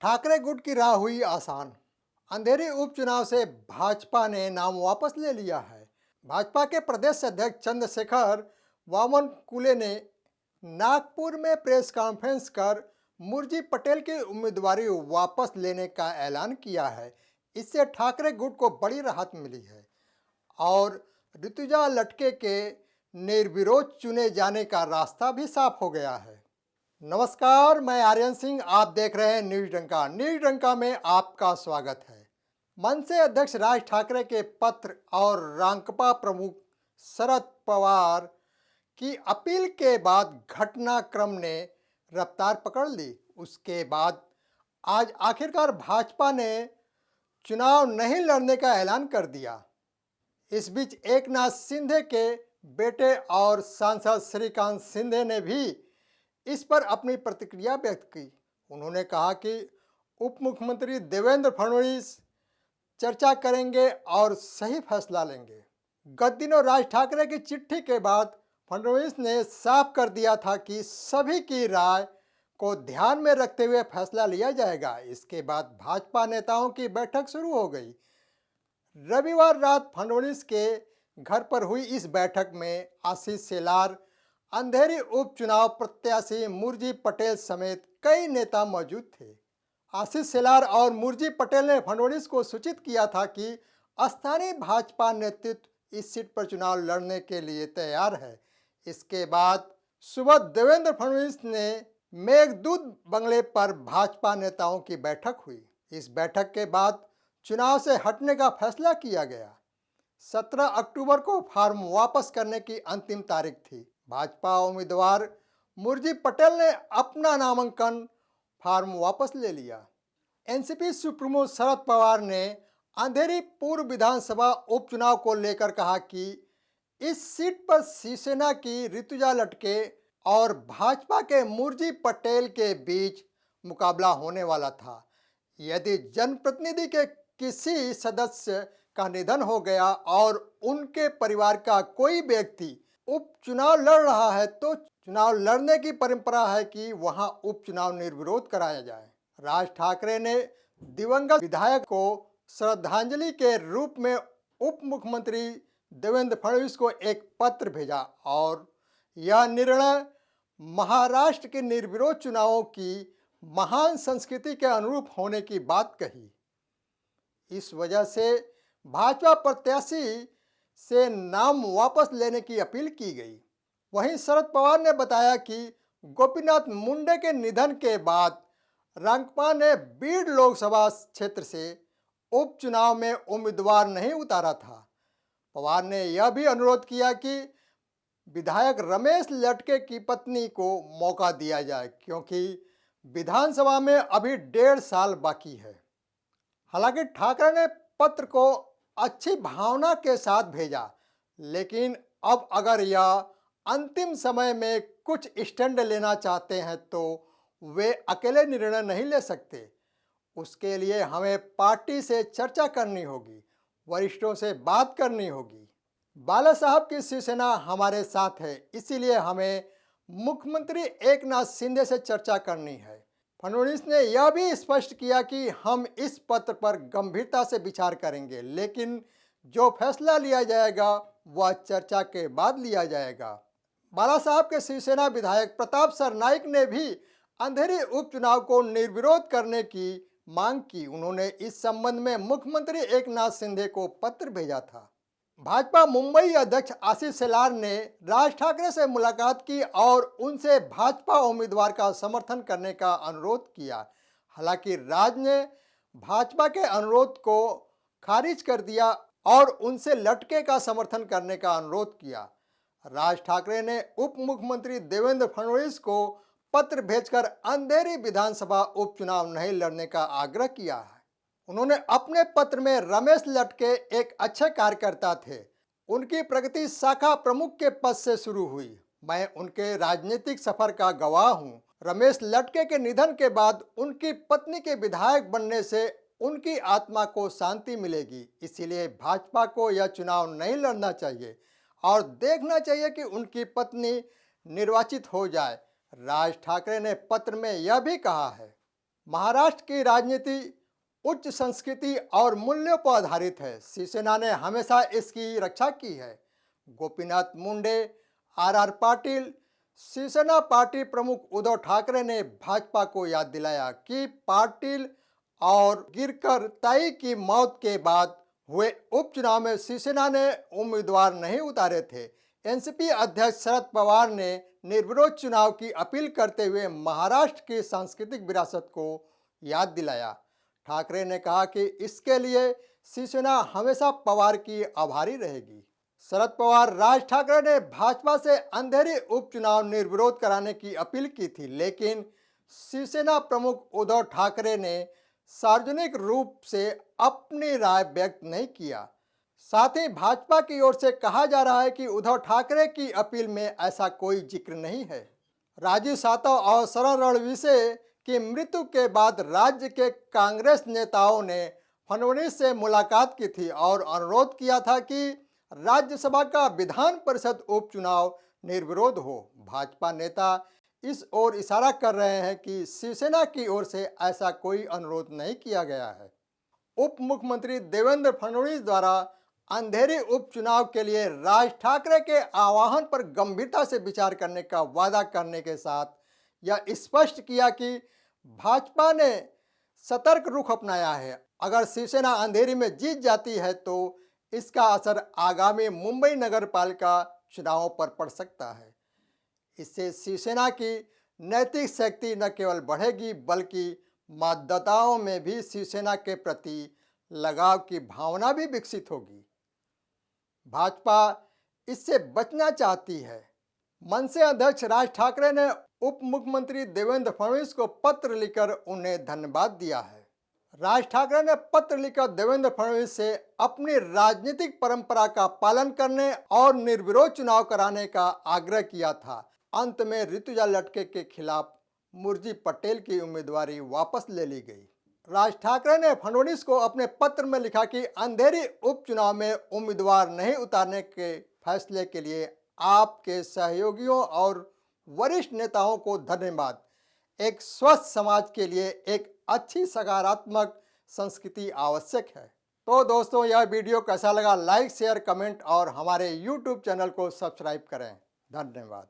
ठाकरे गुट की राह हुई आसान। अंधेरी उपचुनाव से भाजपा ने नाम वापस ले लिया है। भाजपा के प्रदेश अध्यक्ष चंद्रशेखर बावनकुले ने नागपुर में प्रेस कॉन्फ्रेंस कर मुरजी पटेल की उम्मीदवारी वापस लेने का ऐलान किया है। इससे ठाकरे गुट को बड़ी राहत मिली है और ऋतुजा लटके के निर्विरोध चुने जाने का रास्ता भी साफ हो गया है। नमस्कार, मैं आर्यन सिंह, आप देख रहे हैं न्यूज डंका। न्यूज डंका में आपका स्वागत है। मनसे अध्यक्ष राज ठाकरे के पत्र और रांकपा प्रमुख शरद पवार की अपील के बाद घटनाक्रम ने रफ्तार पकड़ ली। उसके बाद आज आखिरकार भाजपा ने चुनाव नहीं लड़ने का ऐलान कर दिया। इस बीच एकनाथ शिंदे के बेटे और सांसद श्रीकांत शिंदे ने भी इस पर अपनी प्रतिक्रिया व्यक्त की। उन्होंने कहा कि उप मुख्यमंत्री देवेंद्र फडणवीस चर्चा करेंगे और सही फैसला लेंगे। गत दिनों राज ठाकरे की चिट्ठी के बाद फडणवीस ने साफ कर दिया था कि सभी की राय को ध्यान में रखते हुए फैसला लिया जाएगा। इसके बाद भाजपा नेताओं की बैठक शुरू हो गई। रविवार रात फडणवीस के घर पर हुई इस बैठक में आशीष शेलार, अंधेरी उपचुनाव प्रत्याशी मुरजी पटेल समेत कई नेता मौजूद थे। आशीष शेलार और मुरजी पटेल ने फडणवीस को सूचित किया था कि स्थानीय भाजपा नेतृत्व इस सीट पर चुनाव लड़ने के लिए तैयार है। इसके बाद सुबह देवेंद्र फडणवीस ने मेघदूत बंगले पर भाजपा नेताओं की बैठक हुई। इस बैठक के बाद चुनाव से हटने का फैसला किया गया। 17 अक्टूबर को फॉर्म वापस करने की अंतिम तारीख थी। भाजपा उम्मीदवार मुरजी पटेल ने अपना नामांकन फॉर्म वापस ले लिया। एनसीपी सुप्रीमो शरद पवार ने अंधेरी पूर्व विधानसभा उपचुनाव को लेकर कहा कि इस सीट पर शिवसेना की ऋतुजा लटके और भाजपा के मुरजी पटेल के बीच मुकाबला होने वाला था। यदि जनप्रतिनिधि के किसी सदस्य का निधन हो गया और उनके परिवार का कोई व्यक्ति उपचुनाव लड़ रहा है तो चुनाव लड़ने की परंपरा है कि वहां उपचुनाव निर्विरोध कराया जाए। राज ठाकरे ने दिवंगत विधायक को श्रद्धांजलि के रूप में उप मुख्यमंत्री देवेंद्र फडणवीस को एक पत्र भेजा और यह निर्णय महाराष्ट्र के निर्विरोध चुनावों की महान संस्कृति के अनुरूप होने की बात कही। इस वजह से भाजपा प्रत्याशी से नाम वापस लेने की अपील की गई। वहीं शरद पवार ने बताया कि गोपीनाथ मुंडे के निधन के बाद रांकपा ने बीड लोकसभा क्षेत्र से उपचुनाव में उम्मीदवार नहीं उतारा था। पवार ने यह भी अनुरोध किया कि विधायक रमेश लटके की पत्नी को मौका दिया जाए क्योंकि विधानसभा में अभी 1.5 साल बाकी है। हालांकि ठाकरे ने पत्र को अच्छी भावना के साथ भेजा, लेकिन अब अगर यह अंतिम समय में कुछ स्टैंड लेना चाहते हैं तो वे अकेले निर्णय नहीं ले सकते। उसके लिए हमें पार्टी से चर्चा करनी होगी, वरिष्ठों से बात करनी होगी। बाला साहब की शिवसेना हमारे साथ है, इसीलिए हमें मुख्यमंत्री एकनाथ शिंदे से चर्चा करनी है। फडणवीस ने यह भी स्पष्ट किया कि हम इस पत्र पर गंभीरता से विचार करेंगे, लेकिन जो फैसला लिया जाएगा वह चर्चा के बाद लिया जाएगा। बाला साहब के शिवसेना विधायक प्रताप सरनाइक ने भी अंधेरी उपचुनाव को निर्विरोध करने की मांग की। उन्होंने इस संबंध में मुख्यमंत्री एकनाथ शिंदे को पत्र भेजा था। भाजपा मुंबई अध्यक्ष आशीष शेलार ने राज ठाकरे से मुलाकात की और उनसे भाजपा उम्मीदवार का समर्थन करने का अनुरोध किया। हालांकि राज ने भाजपा के अनुरोध को खारिज कर दिया और उनसे लटके का समर्थन करने का अनुरोध किया। राज ठाकरे ने उप मुख्यमंत्री देवेंद्र फडणवीस को पत्र भेजकर अंधेरी विधानसभा उपचुनाव नहीं लड़ने का आग्रह किया है। उन्होंने अपने पत्र में रमेश लटके एक अच्छे कार्यकर्ता थे, उनकी प्रगति शाखा प्रमुख के पद से शुरू हुई। मैं उनके राजनीतिक सफर का गवाह हूँ। रमेश लटके के निधन के बाद उनकी पत्नी के विधायक बनने से उनकी आत्मा को शांति मिलेगी। इसीलिए भाजपा को यह चुनाव नहीं लड़ना चाहिए और देखना चाहिए कि उनकी पत्नी निर्वाचित हो जाए। राज ठाकरे ने पत्र में यह भी कहा है। महाराष्ट्र की राजनीति उच्च संस्कृति और मूल्यों पर आधारित है। शिवसेना ने हमेशा इसकी रक्षा की है। गोपीनाथ मुंडे, आर पाटिल, शिवसेना पार्टी प्रमुख उद्धव ठाकरे ने भाजपा को याद दिलाया कि पाटिल और गिरकर ताई की मौत के बाद हुए उपचुनाव में शिवसेना ने उम्मीदवार नहीं उतारे थे। एनसीपी अध्यक्ष शरद पवार ने निर्विरोध चुनाव की अपील करते हुए महाराष्ट्र की सांस्कृतिक विरासत को याद दिलाया। ठाकरे ने कहा कि इसके लिए शिवसेना हमेशा पवार की आभारी रहेगी। शरद पवार, राज ठाकरे ने भाजपा से अंधेरी उपचुनाव निर्विरोध कराने की अपील की थी, लेकिन शिवसेना प्रमुख उद्धव ठाकरे ने सार्वजनिक रूप से अपनी राय व्यक्त नहीं किया। साथ ही भाजपा की ओर से कहा जा रहा है कि उद्धव ठाकरे की अपील में ऐसा कोई जिक्र नहीं है। राजीव सातव और शरण रणविसे की मृत्यु के बाद राज्य के कांग्रेस नेताओं ने फडणवीस से मुलाकात की थी और अनुरोध किया था कि राज्यसभा का विधान परिषद उपचुनाव निर्विरोध हो। भाजपा नेता इस ओर इशारा कर रहे हैं कि शिवसेना की ओर से ऐसा कोई अनुरोध नहीं किया गया है। उप मुख्यमंत्री देवेंद्र फडणवीस द्वारा अंधेरी उपचुनाव के लिए राज ठाकरे के आह्वान पर गंभीरता से विचार करने का वादा करने के साथ यह स्पष्ट किया कि भाजपा ने सतर्क रुख अपनाया है। अगर शिवसेना अंधेरी में जीत जाती है तो इसका असर आगामी मुंबई नगर पालिका चुनावों पर पड़ सकता है। इससे शिवसेना की नैतिक शक्ति न केवल बढ़ेगी बल्कि मतदाताओं में भी शिवसेना के प्रति लगाव की भावना भी विकसित होगी। भाजपा इससे बचना चाहती है। मनसे अध्यक्ष राज ठाकरे ने उप मुख्यमंत्री देवेंद्र फडणवीस को पत्र लिखकर उन्हें धन्यवाद दिया है। राज ठाकरे ने पत्र लिखकर देवेंद्र फडणवीस से अपनी राजनीतिक परंपरा का पालन करने और निर्विरोध चुनाव कराने का आग्रह किया था। अंत में ऋतुजा लटके के खिलाफ मुरजी पटेल की उम्मीदवारी वापस ले ली गई। राज ठाकरे ने फडणवीस को अपने पत्र में लिखा कि अंधेरी उपचुनाव में उम्मीदवार नहीं उतारने के फैसले के लिए आपके सहयोगियों और वरिष्ठ नेताओं को धन्यवाद। एक स्वस्थ समाज के लिए एक अच्छी सकारात्मक संस्कृति आवश्यक है। तो दोस्तों, यह वीडियो कैसा लगा? लाइक, शेयर, कमेंट और हमारे YouTube चैनल को सब्सक्राइब करें। धन्यवाद।